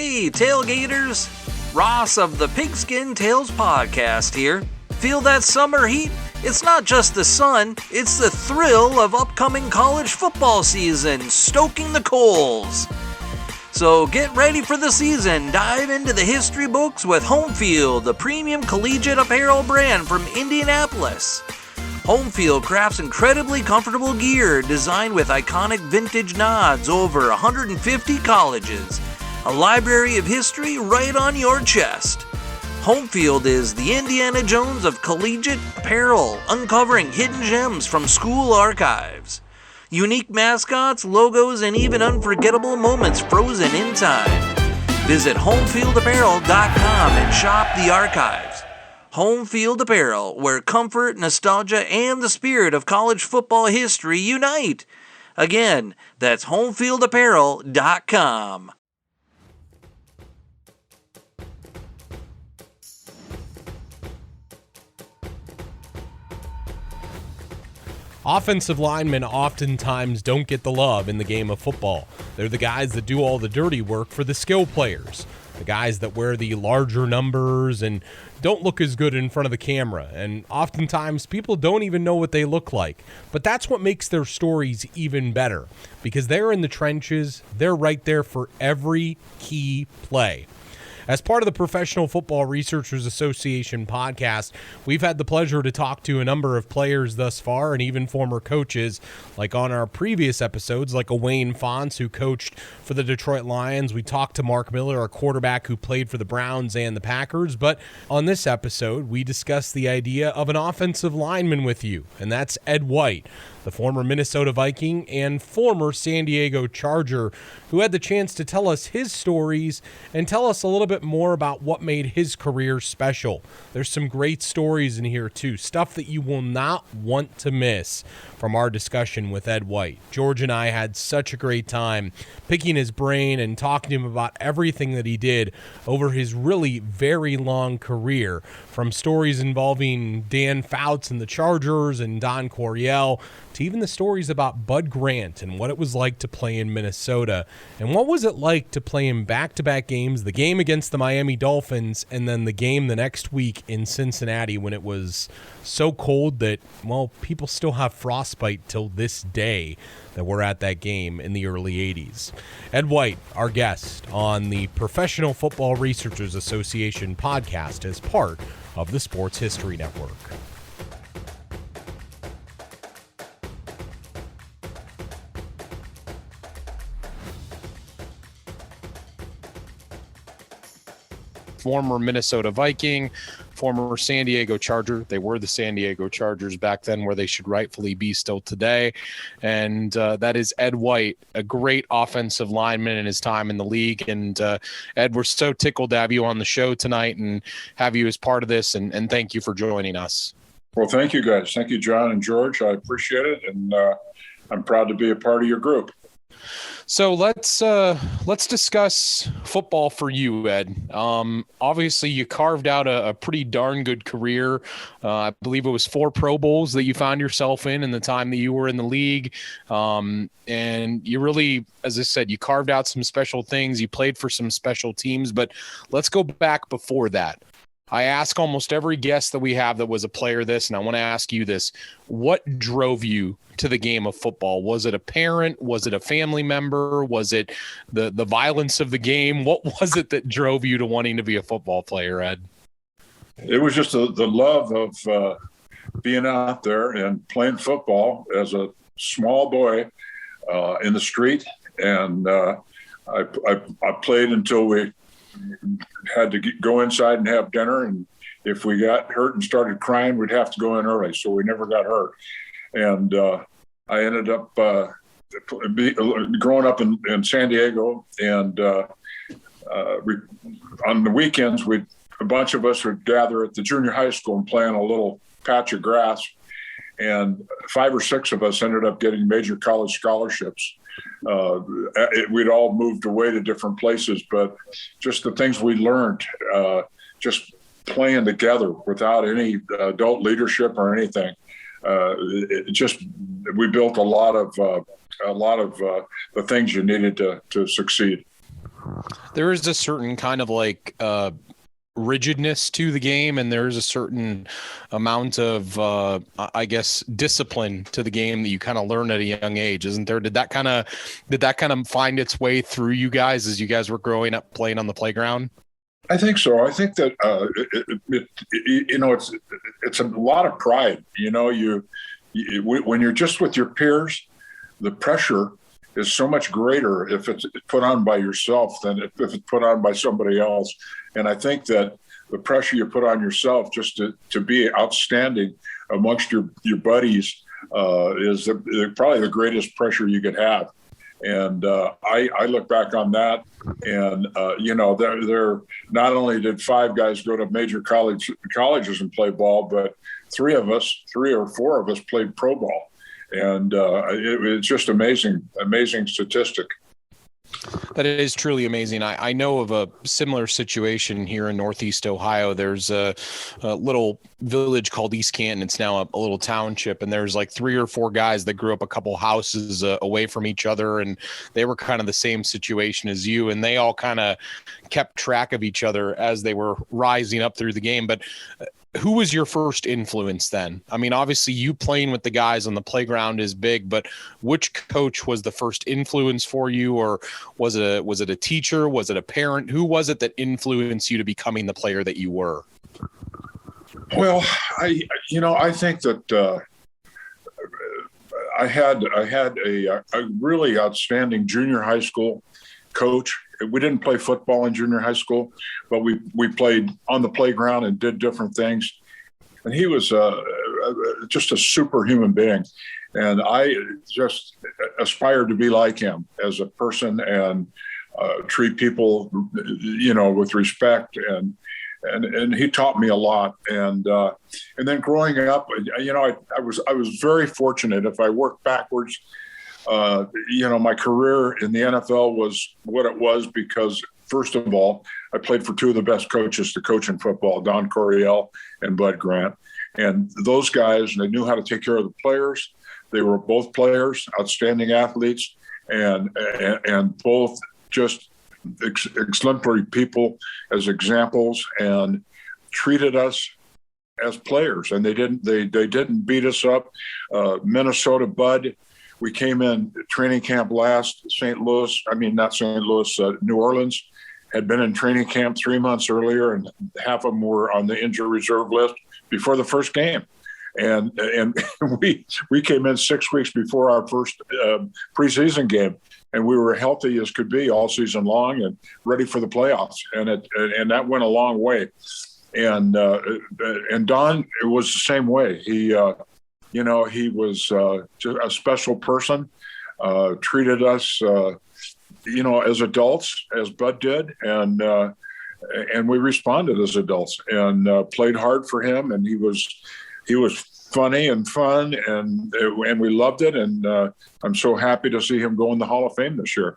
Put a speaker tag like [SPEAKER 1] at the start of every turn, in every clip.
[SPEAKER 1] Hey, tailgaters! Ross of the Pigskin Tales podcast here. Feel that summer heat? It's not just the sun, it's the thrill of upcoming college football season, stoking the coals. So get ready for the season, dive into the history books with Homefield, the premium collegiate apparel brand from Indianapolis. Homefield crafts incredibly comfortable gear designed with iconic vintage nods over 150 colleges. A library of history right on your chest. Homefield is the Indiana Jones of collegiate apparel, uncovering hidden gems from school archives. Unique mascots, logos, and even unforgettable moments frozen in time. Visit homefieldapparel.com and shop the archives. Homefield Apparel, where comfort, nostalgia, and the spirit of college football history unite. Again, that's homefieldapparel.com.
[SPEAKER 2] Offensive linemen oftentimes don't get the love in the game of football. They're the guys that do all the dirty work for the skill players, the guys that wear the larger numbers and don't look as good in front of the camera. And oftentimes people don't even know what they look like. But that's what makes their stories even better, because they're in the trenches. They're right there for every key play. As part of the Professional Football Researchers Association podcast, we've had the pleasure to talk to a number of players thus far and even former coaches, like on our previous episodes, like a Wayne Fonts, who coached for the Detroit Lions. We talked to Mark Miller, a quarterback who played for the Browns and the Packers. But on this episode, we discussed the idea of an offensive lineman with you, and that's Ed White, the former Minnesota Viking and former San Diego Charger, who had the chance to tell us his stories and tell us a little bit more about what made his career special. There's some great stories in here too, stuff that you will not want to miss from our discussion with Ed White. George and I had such a great time picking his brain and talking to him about everything that he did over his really very long career, from stories involving Dan Fouts and the Chargers and Don Coryell, to even the stories about Bud Grant and what it was like to play in Minnesota, and what was it like to play in back-to-back games, the game against the Miami Dolphins and then the game the next week in Cincinnati when it was so cold that, well, people still have frostbite till this day that we're at that game in the early 80s. Ed White, our guest on the Professional Football Researchers Association podcast as part of the Sports History Network. Former Minnesota Viking, former San Diego Charger. They were the San Diego Chargers back then, where they should rightfully be still today. And that is Ed White, a great offensive lineman in his time in the league. And Ed, we're so tickled to have you on the show tonight and have you as part of this. And thank you for joining us.
[SPEAKER 3] Well, thank you, guys. Thank you, Jon and George. I appreciate it. And I'm proud to be a part of your group.
[SPEAKER 2] So let's discuss football for you, Ed. Obviously, you carved out a pretty darn good career. I believe it was 4 Pro Bowls that you found yourself in the time that you were in the league. And you really, as I said, you carved out some special things. You played for some special teams. But let's go back before that. I ask almost every guest that we have that was a player this, and I want to ask you this. What drove you to the game of football? Was it a parent? Was it a family member? Was it the violence of the game? What was it that drove you to wanting to be a football player, Ed?
[SPEAKER 3] It was just the love of being out there and playing football as a small boy in the street. And I played until we had to go inside and have dinner, and if we got hurt and started crying, we'd have to go in early, so we never got hurt. And I ended up growing up in San Diego, and on the weekends, a bunch of us would gather at the junior high school and play on a little patch of grass, and 5 or 6 of us ended up getting major college scholarships. We'd all moved away to different places, but just the things we learned, just playing together without any adult leadership or anything. We built a lot of the things you needed to succeed.
[SPEAKER 2] There is a certain kind of like rigidness to the game, and there's a certain amount of I guess discipline to the game that you kind of learn at a young age, isn't there? Did that kind of find its way through you guys as you guys were growing up playing on the playground?
[SPEAKER 3] I think so. I think that it's a lot of pride. When you're just with your peers, the pressure is so much greater if it's put on by yourself than if it's put on by somebody else. And I think that the pressure you put on yourself just to be outstanding amongst your buddies is probably the greatest pressure you could have. And I look back on that, and there not only did 5 guys go to major colleges and play ball, but 3 or 4 of us played pro ball, and it's just amazing statistic.
[SPEAKER 2] That is truly amazing. I know of a similar situation here in Northeast Ohio. There's a little village called East Canton. It's now a little township, and there's like 3 or 4 guys that grew up a couple houses away from each other, and they were kind of the same situation as you, and they all kind of kept track of each other as they were rising up through the game. But who was your first influence then? I mean, obviously you playing with the guys on the playground is big, but which coach was the first influence for you, or was it a teacher? Was it a parent? Who was it that influenced you to becoming the player that you were?
[SPEAKER 3] Well, I think that I had a really outstanding junior high school coach. We didn't play football in junior high school, but we played on the playground and did different things. And he was just a superhuman being. And I just aspired to be like him as a person and treat people, with respect. And he taught me a lot. And then growing up, I was very fortunate. If I work backwards, my career in the NFL was what it was because, first of all, I played for 2 of the best coaches to coach in football, Don Coryell and Bud Grant. And those guys, they knew how to take care of the players. They were both players, outstanding athletes, and both just exemplary people as examples, and treated us as players. And they didn't beat us up. Minnesota Bud, we came in training camp last. New Orleans had been in training camp 3 months earlier, and half of them were on the injury reserve list before the first game. And we came in 6 weeks before our first preseason game, and we were healthy as could be all season long and ready for the playoffs. And that went a long way. And Don, it was the same way. He was just a special person, treated us, as adults, as Bud did, and we responded as adults and played hard for him. And he was funny and fun, and we loved it. And I'm so happy to see him go in the Hall of Fame this year.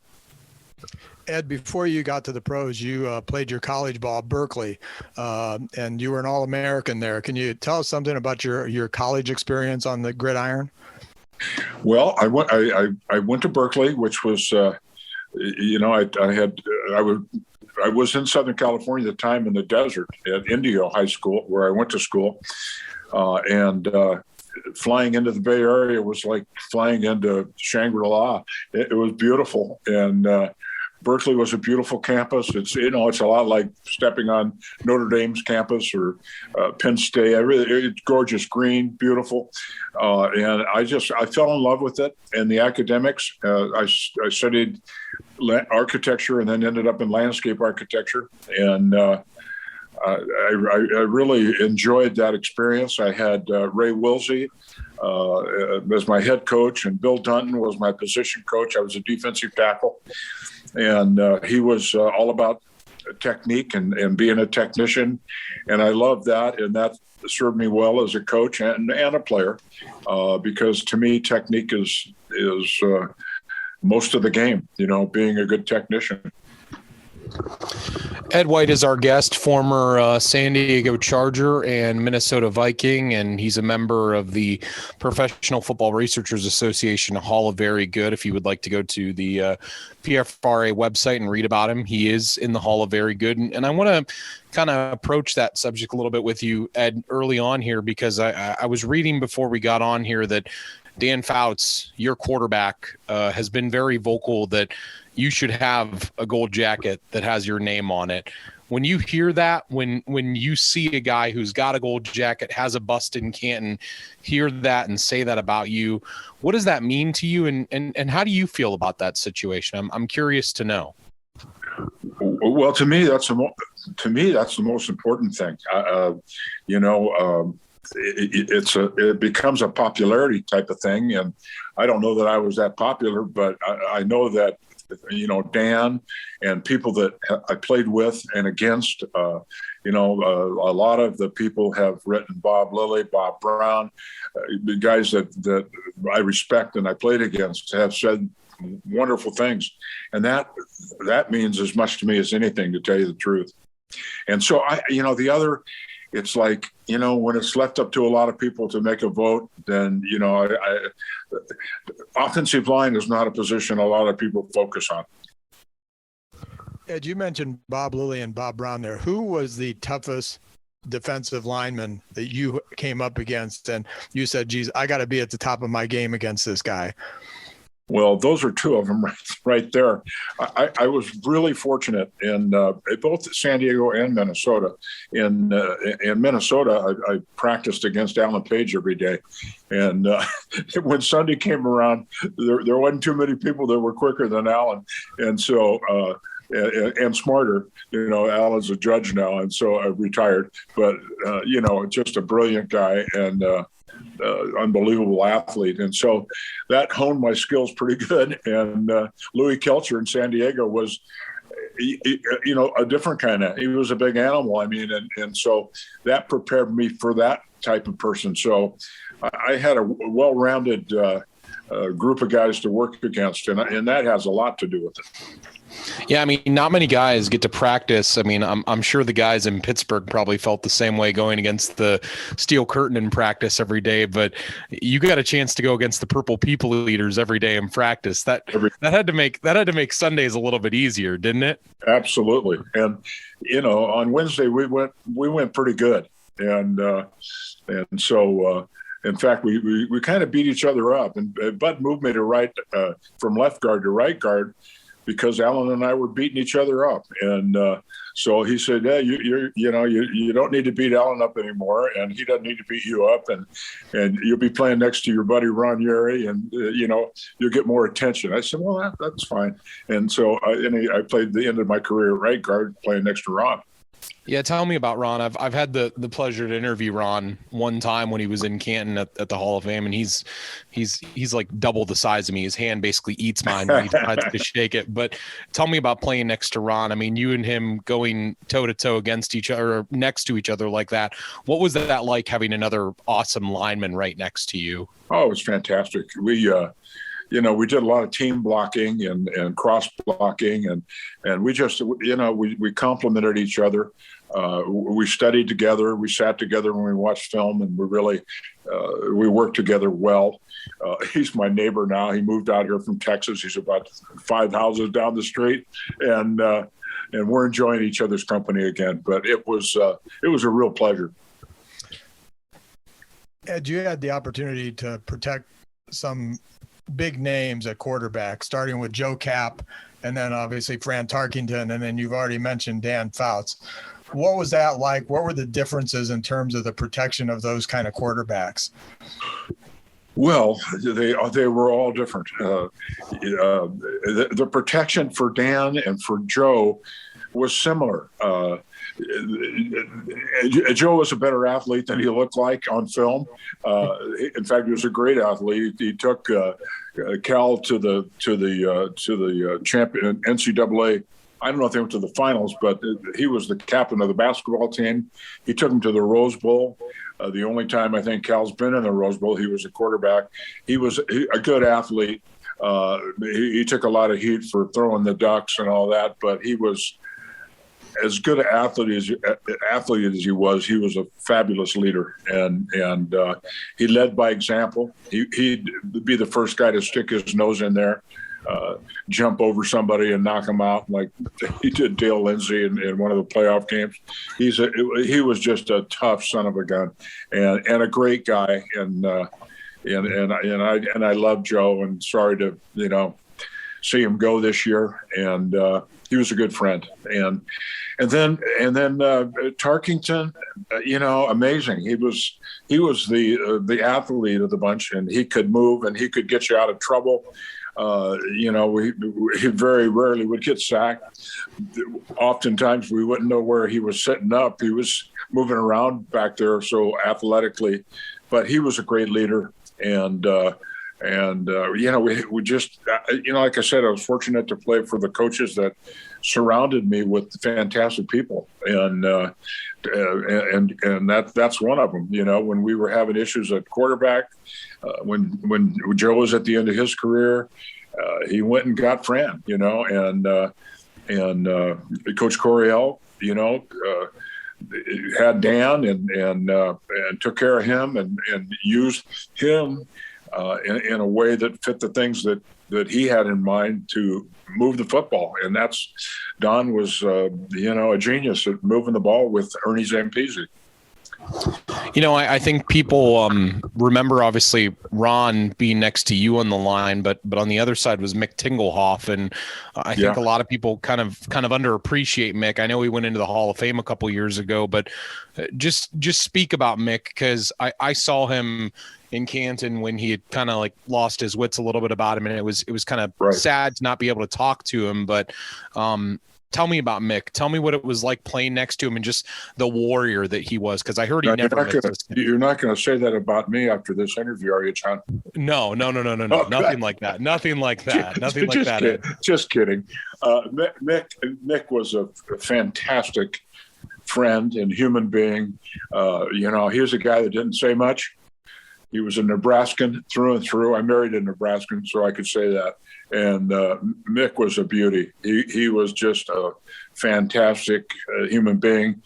[SPEAKER 4] Ed, before you got to the pros, you played your college ball at Berkeley, and you were an All-American there. Can you tell us something about your college experience on the gridiron?
[SPEAKER 3] Well, I went to Berkeley, which was, I was in Southern California at the time in the desert at Indio High School, where I went to school, and flying into the Bay Area was like flying into Shangri-La. It was beautiful, and Berkeley was a beautiful campus. It's a lot like stepping on Notre Dame's campus or Penn State. It's gorgeous, green, beautiful, and I fell in love with it. And the academics, I studied architecture and then ended up in landscape architecture, and I really enjoyed that experience. I had Ray Wilsey as my head coach, and Bill Dunton was my position coach. I was a defensive tackle. And he was all about technique and being a technician. And I loved that. And that served me well as a coach and a player, because to me, technique is most of the game, being a good technician.
[SPEAKER 2] Ed White is our guest, former San Diego Charger and Minnesota Viking, and he's a member of the Professional Football Researchers Association Hall of Very Good. If you would like to go to the PFRA website and read about him, he is in the Hall of Very Good. And I want to kind of approach that subject a little bit with you, Ed, early on here, because I was reading before we got on here that Dan Fouts, your quarterback, has been very vocal that you should have a gold jacket that has your name on it. When you hear that, when you see a guy who's got a gold jacket, has a bust in Canton, hear that and say that about you, what does that mean to you? And how do you feel about that situation? I'm curious to know.
[SPEAKER 3] Well, to me, that's the most important thing. It becomes a popularity type of thing, and I don't know that I was that popular, but I know that Dan and people that I played with and against, a lot of the people have written, Bob Lilly, Bob Brown, the guys that I respect and I played against have said wonderful things. And that means as much to me as anything, to tell you the truth. And so it's like, when it's left up to a lot of people to make a vote, then, offensive line is not a position a lot of people focus on.
[SPEAKER 4] Ed, you mentioned Bob Lilly and Bob Brown there. Who was the toughest defensive lineman that you came up against? And you said, geez, I got to be at the top of my game against this guy.
[SPEAKER 3] Well, those are two of them right there. I was really fortunate in both San Diego and Minnesota. In Minnesota, I practiced against Alan Page every day. And when Sunday came around, there wasn't too many people that were quicker than Alan. And so and smarter. Alan's a judge now, and so I retired. But, just a brilliant guy and unbelievable athlete. And so that honed my skills pretty good. And Louis Kelcher in San Diego was, a different kind of, he was a big animal. I mean, and so that prepared me for that type of person. So I had a well-rounded group of guys to work against, and that has a lot to do with it.
[SPEAKER 2] Yeah, I mean, not many guys get to practice. I mean, I'm sure the guys in Pittsburgh probably felt the same way going against the Steel Curtain in practice every day, but you got a chance to go against the Purple People Eaters every day in practice. That had to make Sundays a little bit easier, didn't it?
[SPEAKER 3] Absolutely. And on Wednesday we went pretty good. And so in fact, we kind of beat each other up, and Bud moved me to from left guard to right guard, because Alan and I were beating each other up. And so he said, yeah, you don't need to beat Alan up anymore, and he doesn't need to beat you up, and you'll be playing next to your buddy Ron Yary, and you'll get more attention. I said, well, that's fine. And so I played the end of my career at right guard, playing next to Ron.
[SPEAKER 2] Yeah, tell me about Ron. I've had the pleasure to interview Ron one time when he was in Canton at the Hall of Fame, and he's like double the size of me. His hand basically eats mine when he tries to shake it. But tell me about playing next to Ron. I mean, you and him going toe to toe against each other, or next to each other like that. What was that like, having another awesome lineman right next to you? Oh,
[SPEAKER 3] it was fantastic. We did a lot of team blocking and cross blocking, and we just, we complimented each other. We studied together. We sat together when we watched film, and we worked together well. He's my neighbor now. He moved out here from Texas. He's about 5 houses down the street, and we're enjoying each other's company again. But it was a real pleasure.
[SPEAKER 4] Ed, you had the opportunity to protect some big names at quarterback, starting with Joe Kapp, and then obviously Fran Tarkington, and then you've already mentioned Dan Fouts. What was that like? What were the differences in terms of the protection of those kind of quarterbacks?
[SPEAKER 3] Well, they were all different. The protection for Dan and for Joe was similar. Joe was a better athlete than he looked like on film. In fact, he was a great athlete. He took Cal to the champion NCAA. I don't know if they went to the finals, but he was the captain of the basketball team. He took him to the Rose Bowl. The only time I think Cal's been in the Rose Bowl, he was a quarterback. He was a good athlete. He took a lot of heat for throwing the ducks and all that, but he was as good an athlete as he was a fabulous leader, and he led by example. He'd be the first guy to stick his nose in there, jump over somebody and knock him out like he did Dale Lindsey in one of the playoff games. He was just a tough son of a gun, and a great guy, and I love Joe, and sorry to see him go this year, and he was a good friend, and then Tarkington, amazing. He was the athlete of the bunch, and he could move and he could get you out of trouble. He very rarely would get sacked. Oftentimes we wouldn't know where he was sitting up. He was moving around back there so athletically, but he was a great leader. And we just, like I said, I was fortunate to play for the coaches that surrounded me with fantastic people. And that's one of them. When we were having issues at quarterback, when Joe was at the end of his career, he went and got Fran, and Coach Coryell, had Dan and took care of him and used him in a way that fit the things that he had in mind to move the football. And Don was, a genius at moving the ball with Ernie Zampese.
[SPEAKER 2] I think people remember obviously Ron being next to you on the line, but on the other side was Mick Tingelhoff, and I think a lot of people kind of underappreciate Mick. I know he went into the Hall of Fame a couple years ago, but just speak about Mick, because I saw him in Canton when he had kind of like lost his wits a little bit about him, and it was kind of sad to not be able to talk to him, but tell me about Mick. Tell me what it was like playing next to him and just the warrior that he was, because I heard he never missed.
[SPEAKER 3] You're not going to say that about me after this interview, are you, John?
[SPEAKER 2] No. Okay. Nothing like that. Nothing like that. Nothing like that.
[SPEAKER 3] Kidding. Just kidding. Mick was a fantastic friend and human being. He was a guy that didn't say much. He was a Nebraskan through and through. I married a Nebraskan, so I could say that. And Mick was a beauty. He was just a fantastic human being.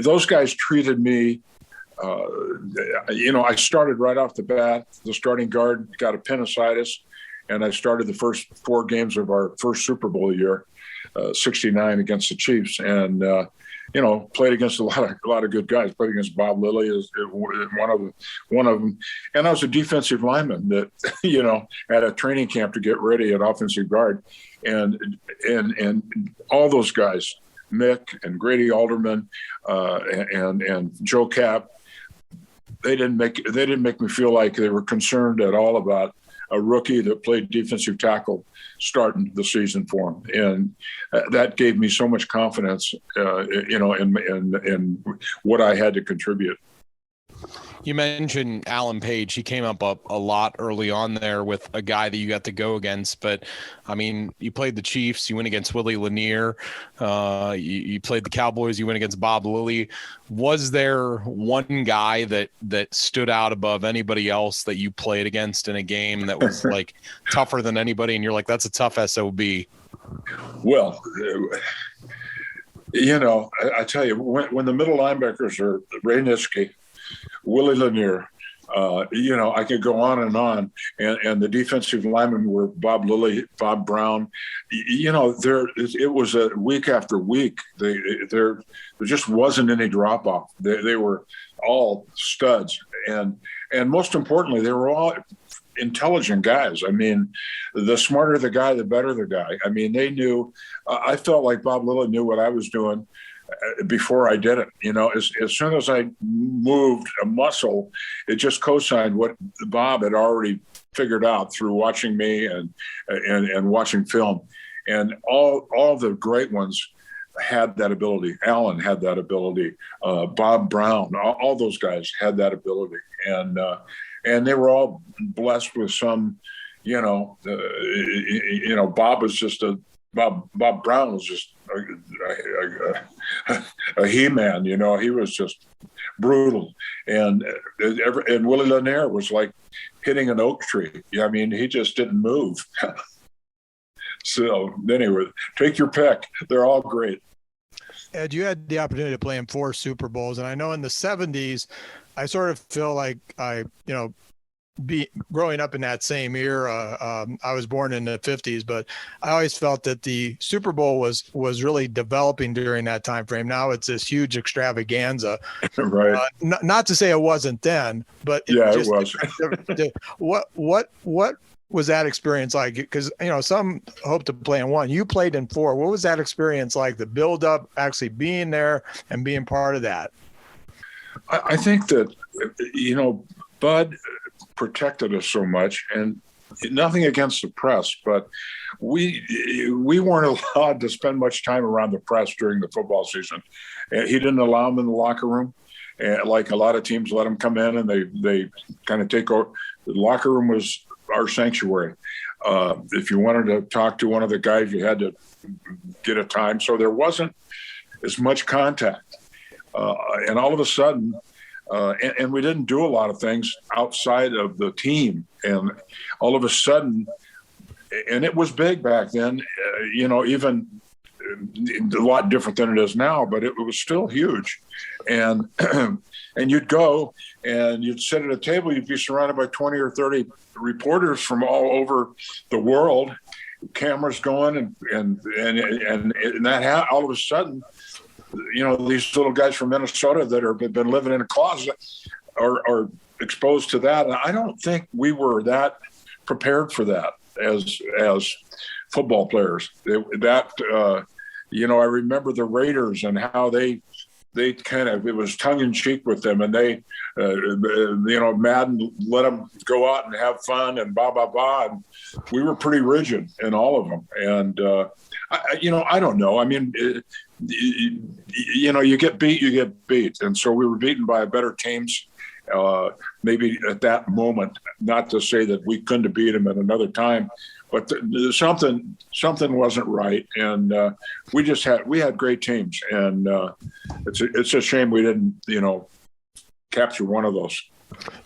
[SPEAKER 3] Those guys treated me, I started right off the bat. The starting guard got appendicitis, and I started the first 4 games of our first Super Bowl year, 69 against the Chiefs. And, played against a lot of good guys. Played against Bob Lilly as one of them. And I was a defensive lineman that, at a training camp to get ready at offensive guard. And all those guys, Mick and Grady Alderman and Joe Cap, they didn't make me feel like they were concerned at all about a rookie that played defensive tackle starting the season for him. And that gave me so much confidence, in what I had to contribute.
[SPEAKER 2] You mentioned Alan Page. He came up a lot early on there with a guy that you got to go against. But, I mean, you played the Chiefs. You went against Willie Lanier. You played the Cowboys. You went against Bob Lilly. Was there one guy that stood out above anybody else that you played against in a game that was, like, tougher than anybody? And you're like, that's a tough SOB.
[SPEAKER 3] Well, I tell you, when the middle linebackers are Ray Nitschke, Willie Lanier, I could go on, and the defensive linemen were Bob Lilly, Bob Brown. It was a week after week. There just wasn't any drop off. They were all studs, and most importantly, they were all intelligent guys. I mean, the smarter the guy, the better the guy. I mean, they knew. I felt like Bob Lilly knew what I was doing before I did it. As soon as I moved a muscle, it just co-signed what Bob had already figured out through watching me and watching film. And all the great ones had that ability. Alan had that ability. Bob Brown, all those guys had that ability. And they were all blessed with some, Bob was just Bob Brown was just a he-man, he was just brutal. And Willie Lanier was like hitting an oak tree. I mean, he just didn't move. So anyway, take your pick. They're all great.
[SPEAKER 4] Ed, you had the opportunity to play in 4 Super Bowls, and I know in the 70s, I sort of feel like growing up in that same era. I was born in the 50s, but I always felt that the Super Bowl was really developing during that time frame. Now it's this huge extravaganza.
[SPEAKER 3] Right.
[SPEAKER 4] Not to say it wasn't then, but
[SPEAKER 3] it was.
[SPEAKER 4] What was that experience like? Because, some hope to play in 1. You played in 4. What was that experience like? The build up, actually being there and being part of that?
[SPEAKER 3] I think that, Bud protected us so much, and nothing against the press, but we weren't allowed to spend much time around the press during the football season. And he didn't allow them in the locker room. And like a lot of teams let them come in and they kind of take over. The locker room was our sanctuary. If you wanted to talk to one of the guys, you had to get a time. So there wasn't as much contact. And all of a sudden, and we didn't do a lot of things outside of the team. And all of a sudden, and it was big back then, even a lot different than it is now, but it was still huge. And and you'd go and you'd sit at a table, you'd be surrounded by 20 or 30 reporters from all over the world, cameras going, and that all of a sudden, these little guys from Minnesota that have been living in a closet are exposed to that. And I don't think we were that prepared for that as football players. I remember the Raiders and how they it was tongue in cheek with them, and they, Madden let them go out and have fun and blah, blah, blah. And we were pretty rigid in all of them. And, I don't know. I mean, you get beat. And so we were beaten by better teams, maybe at that moment, not to say that we couldn't have beat them at another time, but something wasn't right. And we had great teams. And it's a shame we didn't, capture one of those.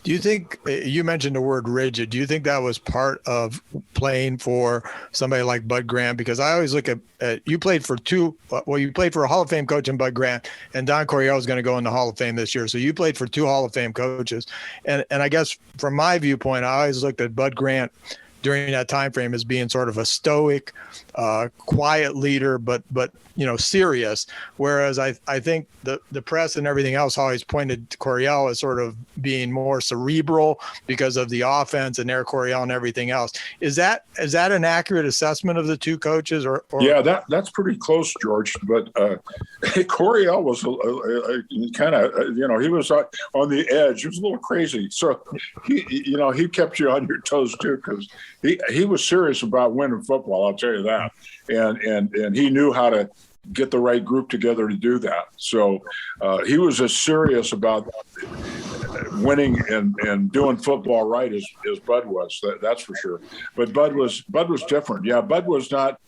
[SPEAKER 4] Do you think, you mentioned the word rigid, do you think that was part of playing for somebody like Bud Grant? Because I always look at you played for a Hall of Fame coach in Bud Grant, and Don Coryell is going to go in the Hall of Fame this year. So you played for 2 Hall of Fame coaches. And I guess from my viewpoint, I always looked at Bud Grant during that time frame as being sort of a stoic, quiet leader, but serious. Whereas I think the press and everything else always pointed to Coryell as sort of being more cerebral because of the offense and Air Coryell and everything else. Is that an accurate assessment of the 2 coaches? Or
[SPEAKER 3] yeah, that's pretty close, George. But Coryell was kind of, he was on the edge. He was a little crazy. So he kept you on your toes too, because he was serious about winning football. I'll tell you that. And he knew how to get the right group together to do that. So he was as serious about winning and doing football right as Bud was. That's for sure. But Bud was different. Yeah, Bud was not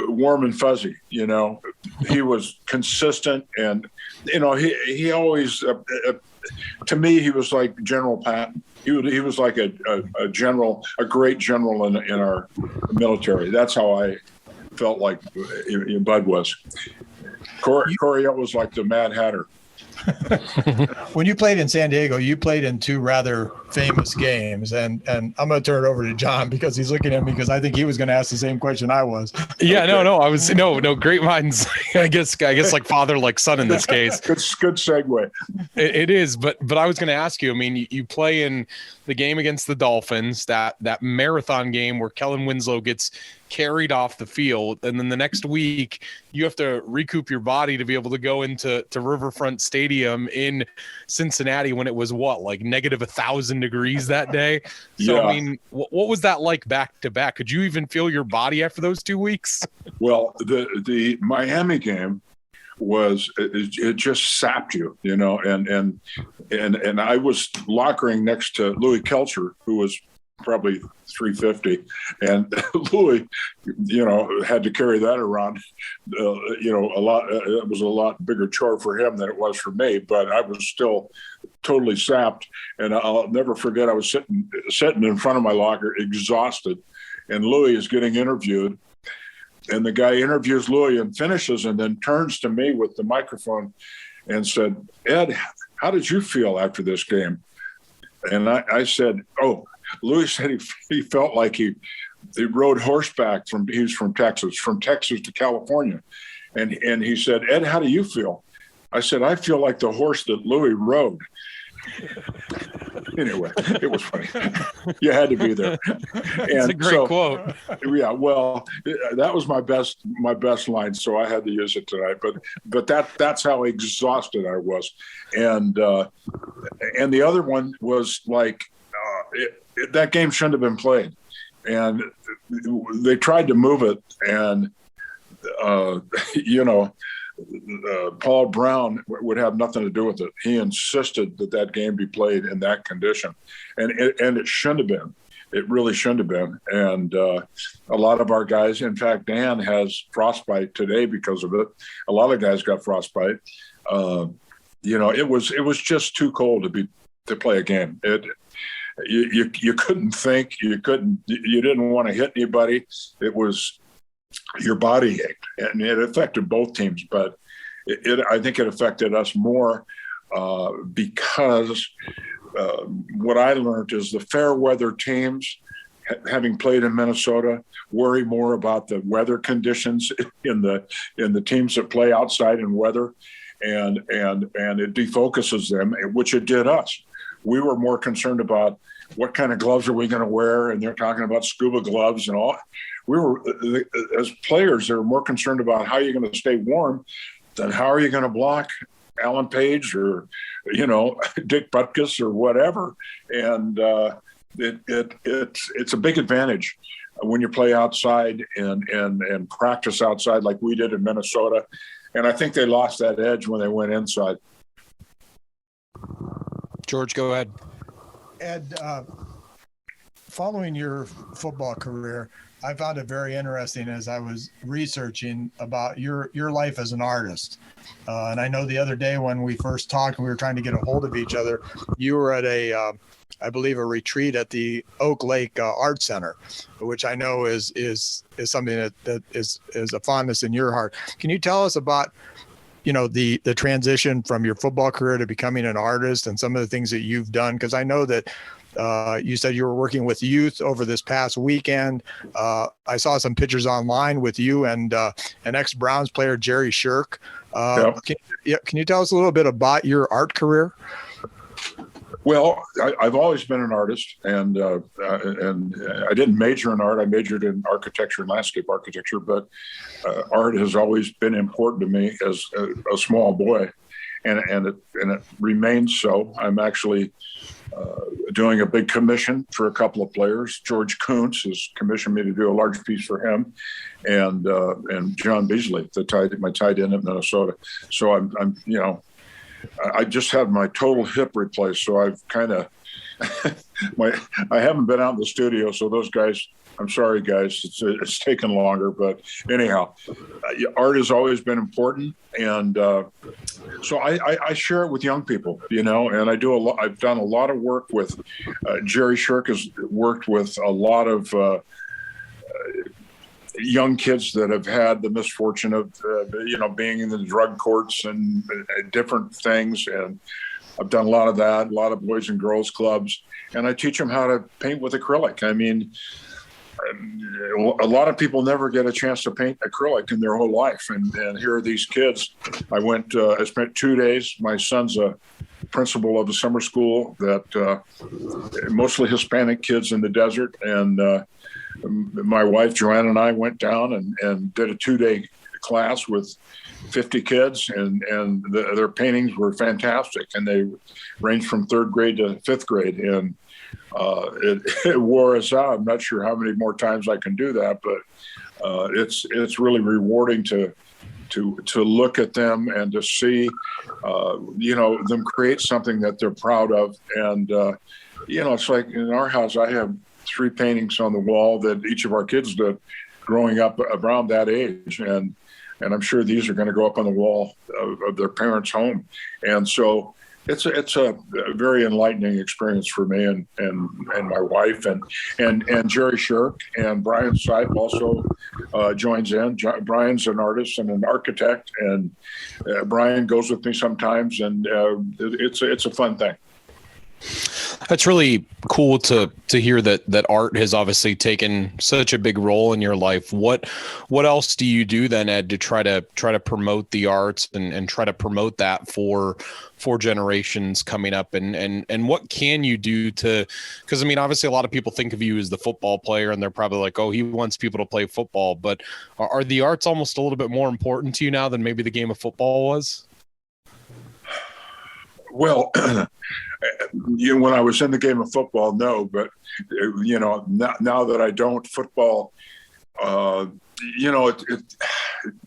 [SPEAKER 3] warm and fuzzy. He was consistent, and he always. To me, he was like General Patton. He was like a general, a great general in our military. That's how I felt like Bud was. Coryell was like the Mad Hatter.
[SPEAKER 4] When you played in San Diego, you played in 2 rather famous games, and I'm going to turn it over to John because he's looking at me because I think he was going to ask the same question I was.
[SPEAKER 2] Yeah, okay. No, I was no great minds. I guess like father, like son in this case.
[SPEAKER 3] Good segue.
[SPEAKER 2] It is, but I was going to ask you. I mean, you play in the game against the Dolphins, that marathon game where Kellen Winslow gets carried off the field, and then the next week you have to recoup your body to be able to go into Riverfront Stadium in Cincinnati when it was like negative 1,000 degrees that day. So yeah. I mean, what was that like back to back? Could you even feel your body after those 2 weeks?
[SPEAKER 3] Well, the Miami game was it just sapped you, and I was lockering next to Louis Kelcher, who was probably 350, and Louis, had to carry that around, a lot. It was a lot bigger chore for him than it was for me, but I was still totally sapped. And I'll never forget, I was sitting in front of my locker, exhausted, and Louis is getting interviewed. the guy interviews Louis and finishes, and then turns to me with the microphone and said, "Ed, how did you feel after this game?" And I said, "Oh," Louis said he felt like he rode horseback he was from Texas to California. And he said, "Ed, how do you feel?" I said, "I feel like the horse that Louis rode." Anyway, it was funny. You had to be there.
[SPEAKER 2] It's a great quote.
[SPEAKER 3] Yeah, well, that was my best line, so I had to use it tonight. But that's how exhausted I was. And the other one was like, that game shouldn't have been played. And they tried to move it, and Paul Brown would have nothing to do with it. He insisted that game be played in that condition, and it shouldn't have been. It really shouldn't have been. And a lot of our guys, in fact, Dan has frostbite today because of it. A lot of guys got frostbite. It was just too cold to play a game. You couldn't think. You didn't want to hit anybody. It was, your body ached, and it affected both teams. But I think it affected us more because what I learned is the fair weather teams, having played in Minnesota, worry more about the weather conditions in the teams that play outside in weather, and it defocuses them, which it did us. We were more concerned about what kind of gloves are we going to wear, and they're talking about scuba gloves and all. We were, as players, they were more concerned about how you're going to stay warm than how are you going to block Alan Page or, Dick Butkus or whatever. And it's a big advantage when you play outside and practice outside like we did in Minnesota. And I think they lost that edge when they went inside.
[SPEAKER 2] George, go ahead.
[SPEAKER 4] Ed, following your football career, I found it very interesting as I was researching about your life as an artist. And I know the other day when we first talked and we were trying to get a hold of each other, you were at I believe a retreat at the Oak Lake Art Center, which I know is something that is a fondness in your heart. Can you tell us about, the transition from your football career to becoming an artist and some of the things that you've done? Because I know that you said you were working with youth over this past weekend. I saw some pictures online with you and an ex-Browns player, Jerry Shirk. Yep. Can you tell us a little bit about your art career?
[SPEAKER 3] Well, I've always been an artist, and I didn't major in art. I majored in architecture and landscape architecture, but art has always been important to me as a small boy, and it remains so. I'm actually doing a big commission for a couple of players. George Kuntz has commissioned me to do a large piece for him, and John Beasley, my tight end at Minnesota. So I'm I just had my total hip replaced, so I've kind of I haven't been out in the studio. So those guys, I'm sorry, guys, it's taken longer, but anyhow, art has always been important, and so I share it with young people, and I do a lot. I've done a lot of work with Jerry Shirk has worked with a lot of young kids that have had the misfortune of, being in the drug courts and different things. And I've done a lot of that, a lot of boys and girls clubs, and I teach them how to paint with acrylic. I mean, a lot of people never get a chance to paint acrylic in their whole life. And here are these kids. I spent 2 days. My son's a principal of a summer school that mostly Hispanic kids in the desert. And my wife, Joanne, and I went down and did a 2-day class with 50 kids, and their paintings were fantastic. And they ranged from 3rd grade to 5th grade. And it wore us out. I'm not sure how many more times I can do that, but it's really rewarding to look at them and to see, them create something that they're proud of. And, it's like in our house, I have 3 paintings on the wall that each of our kids did growing up around that age. And I'm sure these are going to go up on the wall of their parents' home. And so It's a very enlightening experience for me and my wife and Jerry Shirk and Brian Sipe also joins in. Brian's an artist and an architect, and Brian goes with me sometimes, and it's a fun thing.
[SPEAKER 2] That's really cool to hear that art has obviously taken such a big role in your life. What else do you do then, Ed, to try to promote the arts and try to promote that for generations coming up, and what can you do to, because I mean, obviously a lot of people think of you as the football player and they're probably like, oh, he wants people to play football, but are the arts almost a little bit more important to you now than maybe the game of football was?
[SPEAKER 3] Well, when I was in the game of football, no, but now that I don't, football,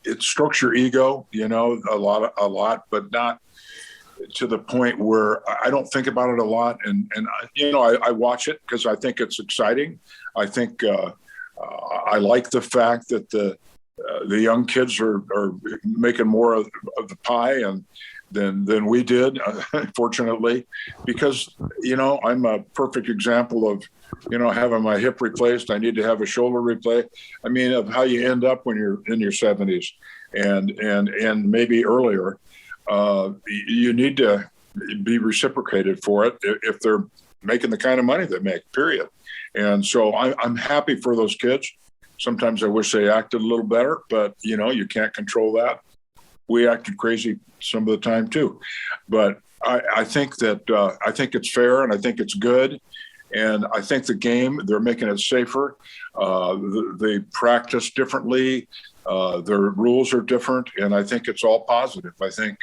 [SPEAKER 3] it strokes your ego, a lot, but not to the point where I don't think about it a lot. And I watch it because I think it's exciting. I think I like the fact that the young kids are making more of the pie than we did, fortunately, because I'm a perfect example of having my hip replaced. I need to have a shoulder replaced. I mean, of how you end up when you're in your 70s and maybe earlier. You need to be reciprocated for it if they're making the kind of money they make, period. And so I'm happy for those kids. Sometimes I wish they acted a little better, but you can't control that. We acted crazy some of the time too, but I think that I think it's fair and I think it's good. And I think the game, they're making it safer. They practice differently. Their rules are different, and I think it's all positive. I think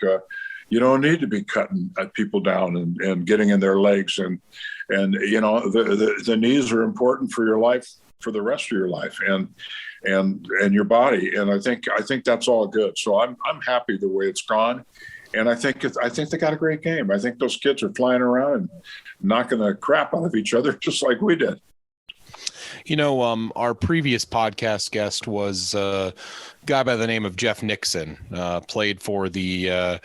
[SPEAKER 3] you don't need to be cutting people down and getting in their legs, and the knees are important for your life, for the rest of your life, and your body. And I think that's all good. So I'm happy the way it's gone. And I think they got a great game. I think those kids are flying around and knocking the crap out of each other, just like we did.
[SPEAKER 2] Our previous podcast guest was a guy by the name of Jeff Nixon, played for the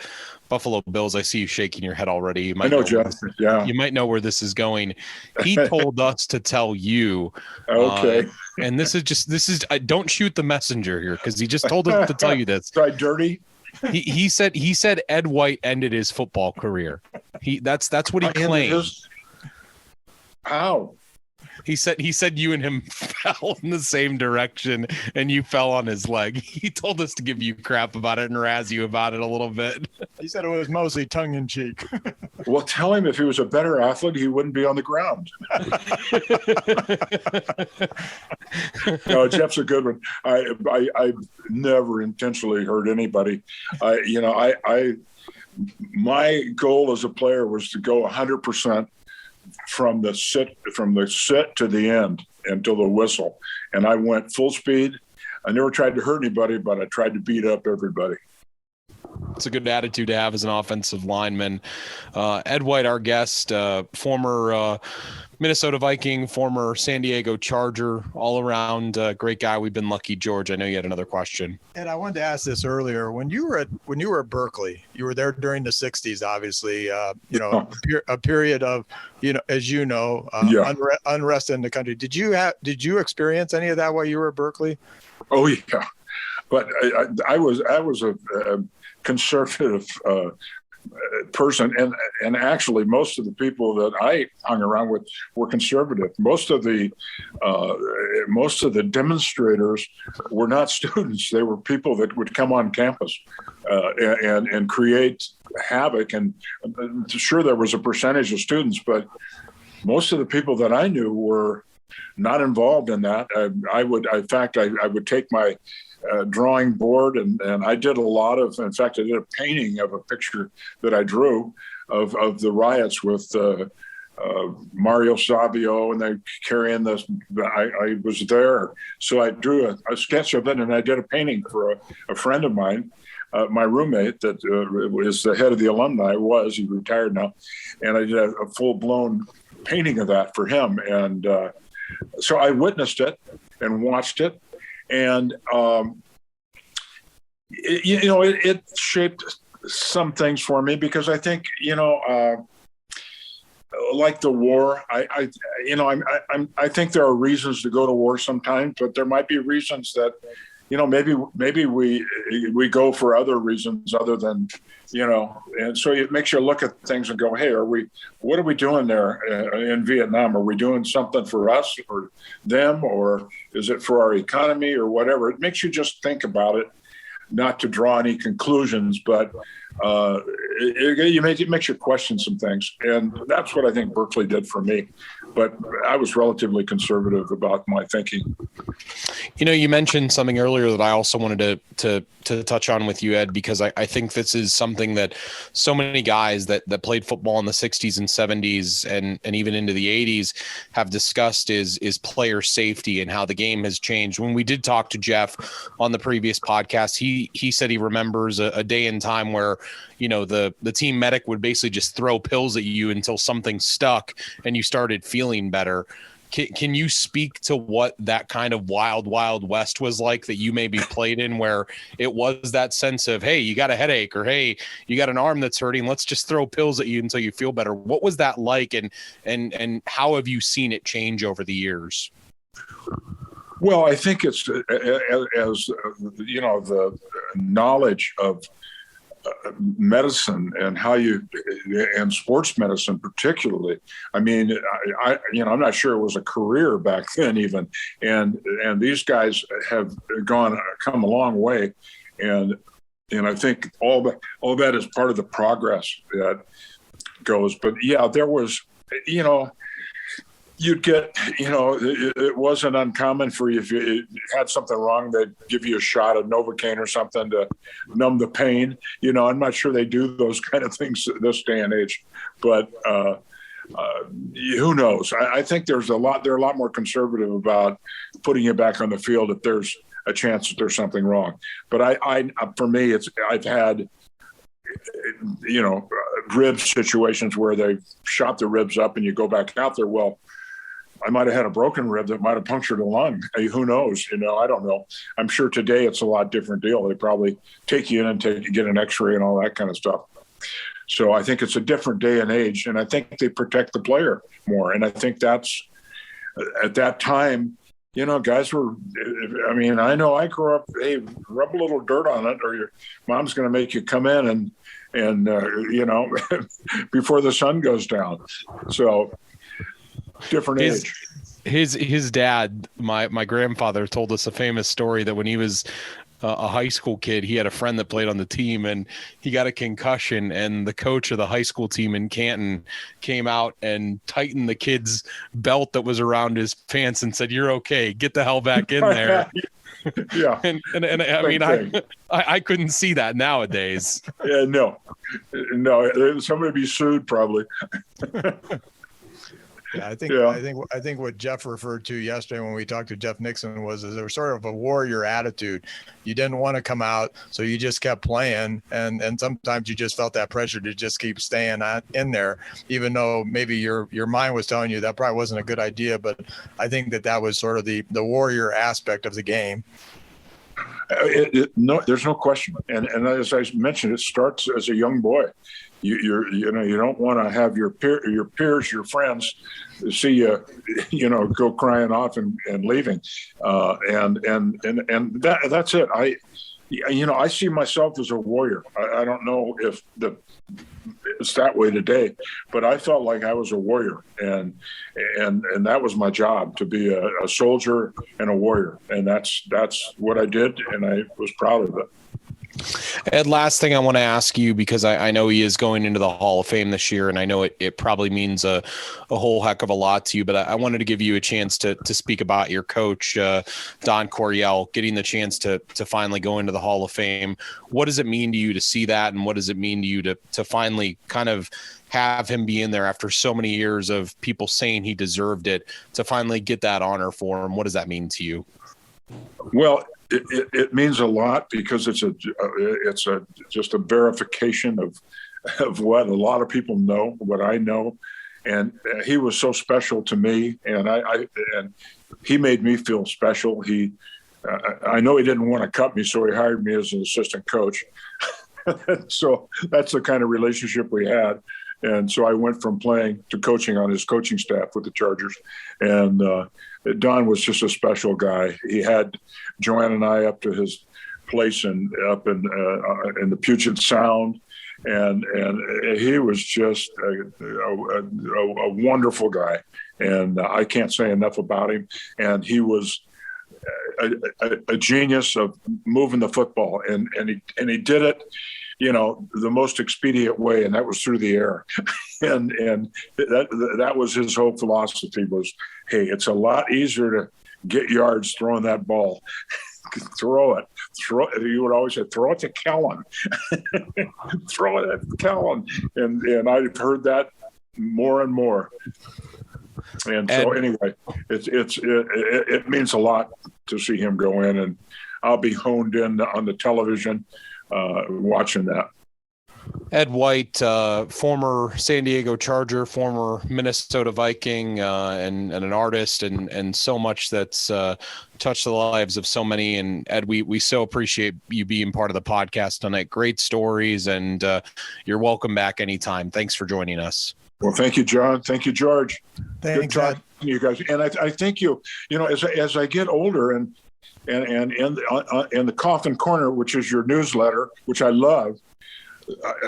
[SPEAKER 2] Buffalo Bills. I see you shaking your head already. You might
[SPEAKER 3] I know Jeff. Yeah.
[SPEAKER 2] You might know where this is going. He told us to tell you.
[SPEAKER 3] Okay.
[SPEAKER 2] And this is don't shoot the messenger here, because he just told us to tell you this.
[SPEAKER 3] Try dirty.
[SPEAKER 2] He said Ed White ended his football career. That's what he claims.
[SPEAKER 3] How?
[SPEAKER 2] He said you and him fell in the same direction and you fell on his leg. He told us to give you crap about it and razz you about it a little bit.
[SPEAKER 4] He said it was mostly tongue in cheek.
[SPEAKER 3] Well, tell him if he was a better athlete, he wouldn't be on the ground. No, Jeff's a good one. I never intentionally hurt anybody. My goal as a player was to go 100% from the sit to the end until the whistle. And I went full speed. I never tried to hurt anybody, but I tried to beat up everybody.
[SPEAKER 2] It's a good attitude to have as an offensive lineman. Ed White, our guest, former Minnesota Viking, former San Diego Charger, all around great guy. We've been lucky. George, I know you had another question.
[SPEAKER 4] And I wanted to ask this earlier. When you were at Berkeley, you were there during the 60s, obviously, a period of, unrest in the country. Did you experience any of that while you were at Berkeley?
[SPEAKER 3] Oh yeah. But I was a conservative person, and actually most of the people that I hung around with were conservative. Most of the demonstrators were not students; they were people that would come on campus and create havoc. And sure, there was a percentage of students, but most of the people that I knew were not involved in that. I would take my drawing board and I did in fact, I did a painting of a picture that I drew of the riots with Mario Savio, and they carrying this. I was there. So I drew a sketch of it, and I did a painting for a friend of mine, my roommate that is the head of the alumni. He retired now. And I did a full-blown painting of that for him. And so I witnessed it and watched it. And, it shaped some things for me, because I think, like the war, I think there are reasons to go to war sometimes, but there might be reasons that, maybe we go for other reasons other than, and so it makes you look at things and go, hey, what are we doing there in Vietnam? Are we doing something for us or them, or is it for our economy or whatever? It makes you just think about it, not to draw any conclusions, but it makes you question some things. And that's what I think Berkeley did for me. But I was relatively conservative about my thinking.
[SPEAKER 2] You mentioned something earlier that I also wanted to touch on with you, Ed, because I think this is something that so many guys that played football in the 60s and 70s and even into the 80s have discussed is player safety and how the game has changed. When we did talk to Jeff on the previous podcast, he said he remembers a day and time where, the team medic would basically just throw pills at you until something stuck and you started feeling better. Can you speak to what that kind of wild west was like that you maybe played in, where it was that sense of, hey, you got a headache, or hey, you got an arm that's hurting, let's just throw pills at you until you feel better? What was that like, and how have you seen it change over the years?
[SPEAKER 3] Well, I think it's as the knowledge of medicine and and sports medicine particularly. I mean, I'm not sure it was a career back then even, and these guys have come a long way, and I think all that is part of the progress that goes. But yeah, there was, you'd get, it wasn't uncommon for you, if you had something wrong, they'd give you a shot of Novocaine or something to numb the pain. I'm not sure they do those kind of things this day and age, but who knows? I think they're a lot more conservative about putting you back on the field if there's a chance that there's something wrong. But for me, I've had, rib situations where they shot the ribs up and you go back out there. Well, I might have had a broken rib that might have punctured a lung. Who knows? I don't know. I'm sure today it's a lot different deal. They probably take you in and get an x-ray and all that kind of stuff. So I think it's a different day and age, and I think they protect the player more. And I think that's, at that time, guys were, I know I grew up, hey, rub a little dirt on it or your mom's going to make you come in and before the sun goes down. So different age.
[SPEAKER 2] His dad, my grandfather, told us a famous story that when he was a high school kid, he had a friend that played on the team and he got a concussion, and the coach of the high school team in Canton came out and tightened the kid's belt that was around his pants and said, "You're okay. Get the hell back in there."
[SPEAKER 3] Yeah.
[SPEAKER 2] and I couldn't see that nowadays.
[SPEAKER 3] Yeah, no, somebody be sued probably.
[SPEAKER 4] Yeah, I think what Jeff referred to yesterday when we talked to Jeff Nixon was there was sort of a warrior attitude. You didn't want to come out, so you just kept playing, and sometimes you just felt that pressure to just keep staying in there, even though maybe your mind was telling you that probably wasn't a good idea. But I think that was sort of the warrior aspect of the game.
[SPEAKER 3] No, there's no question. And as I mentioned, it starts as a young boy. You don't want to have your peers, your friends, see you, go crying off and leaving, and that's it. I see myself as a warrior. I don't know if it's that way today, but I felt like I was a warrior, and that was my job, to be a soldier and a warrior, and that's what I did, and I was proud of it.
[SPEAKER 2] Ed, last thing I want to ask you, because I know he is going into the Hall of Fame this year, and I know it probably means a whole heck of a lot to you, but I wanted to give you a chance to speak about your coach, Don Coryell, getting the chance to finally go into the Hall of Fame. What does it mean to you to see that, and what does it mean to you to finally kind of have him be in there after so many years of people saying he deserved it, to finally get that honor for him? What does that mean to you?
[SPEAKER 3] Well, it means a lot, because it's just a verification of what a lot of people know, what I know, and he was so special to me, and he made me feel special. I know he didn't want to cut me, so he hired me as an assistant coach. So that's the kind of relationship we had. And so I went from playing to coaching on his coaching staff with the Chargers. And Don was just a special guy. He had Joanne and I up to his place up in the Puget Sound. And he was just a wonderful guy. And I can't say enough about him. And he was a genius of moving the football. And he did it, the most expedient way, and that was through the air. and that was his whole philosophy was, hey, it's a lot easier to get yards throwing that ball. Throw it. You would always say, throw it to Kellen. Throw it at Kellen. And I've heard that more and more. And so anyway, it means a lot to see him go in, and I'll be honed in on the television watching that.
[SPEAKER 2] Ed White, former San Diego Charger, former Minnesota Viking, and an artist, and so much that's touched the lives of so many. And Ed, we so appreciate you being part of the podcast tonight. Great stories, and you're welcome back anytime. Thanks for joining us.
[SPEAKER 3] Well, thank you, John. Thank you, George.
[SPEAKER 4] Thanks,
[SPEAKER 3] Good talking to you guys. And I think as I get older and the Coffin Corner, which is your newsletter, which I love,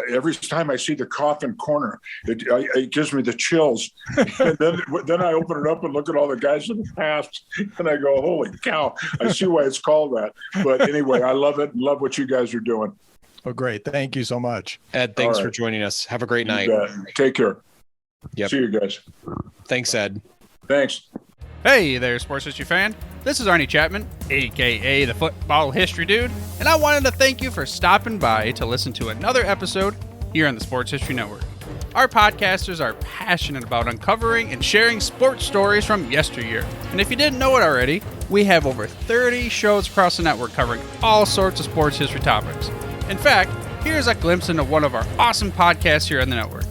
[SPEAKER 3] every time I see the Coffin Corner, it gives me the chills. And then I open it up and look at all the guys in the past, and I go, holy cow, I see why it's called that. But anyway, I love it and love what you guys are doing.
[SPEAKER 4] Oh, great. Thank you so much.
[SPEAKER 2] Ed, thanks for joining us. Have a great night.
[SPEAKER 3] Take care.
[SPEAKER 2] Yep.
[SPEAKER 3] See you guys.
[SPEAKER 2] Thanks, Ed.
[SPEAKER 3] Thanks.
[SPEAKER 5] Hey there, sports history fan. This is Arnie Chapman, aka the Football History Dude, and I wanted to thank you for stopping by to listen to another episode here on the Sports History Network. Our podcasters are passionate about uncovering and sharing sports stories from yesteryear. And if you didn't know it already, we have over 30 shows across the network covering all sorts of sports history topics. In fact, here's a glimpse into one of our awesome podcasts here on the network.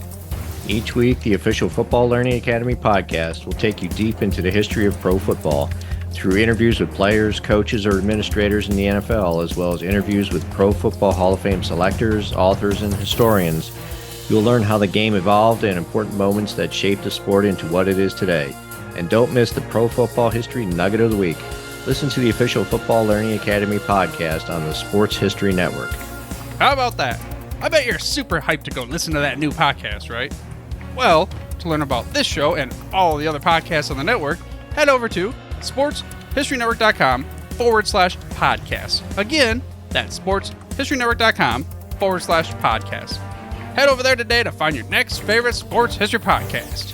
[SPEAKER 6] Each week, the official Football Learning Academy podcast will take you deep into the history of pro football through interviews with players, coaches, or administrators in the NFL, as well as interviews with Pro Football Hall of Fame selectors, authors, and historians. You'll learn how the game evolved and important moments that shaped the sport into what it is today. And don't miss the Pro Football History Nugget of the Week. Listen to the official Football Learning Academy podcast on the Sports History Network.
[SPEAKER 5] How about that? I bet you're super hyped to go listen to that new podcast, right? Well, to learn about this show and all the other podcasts on the network, head over to sportshistorynetwork.com/podcast. Again, that's sportshistorynetwork.com/podcast. Head over there today to find your next favorite sports history podcast.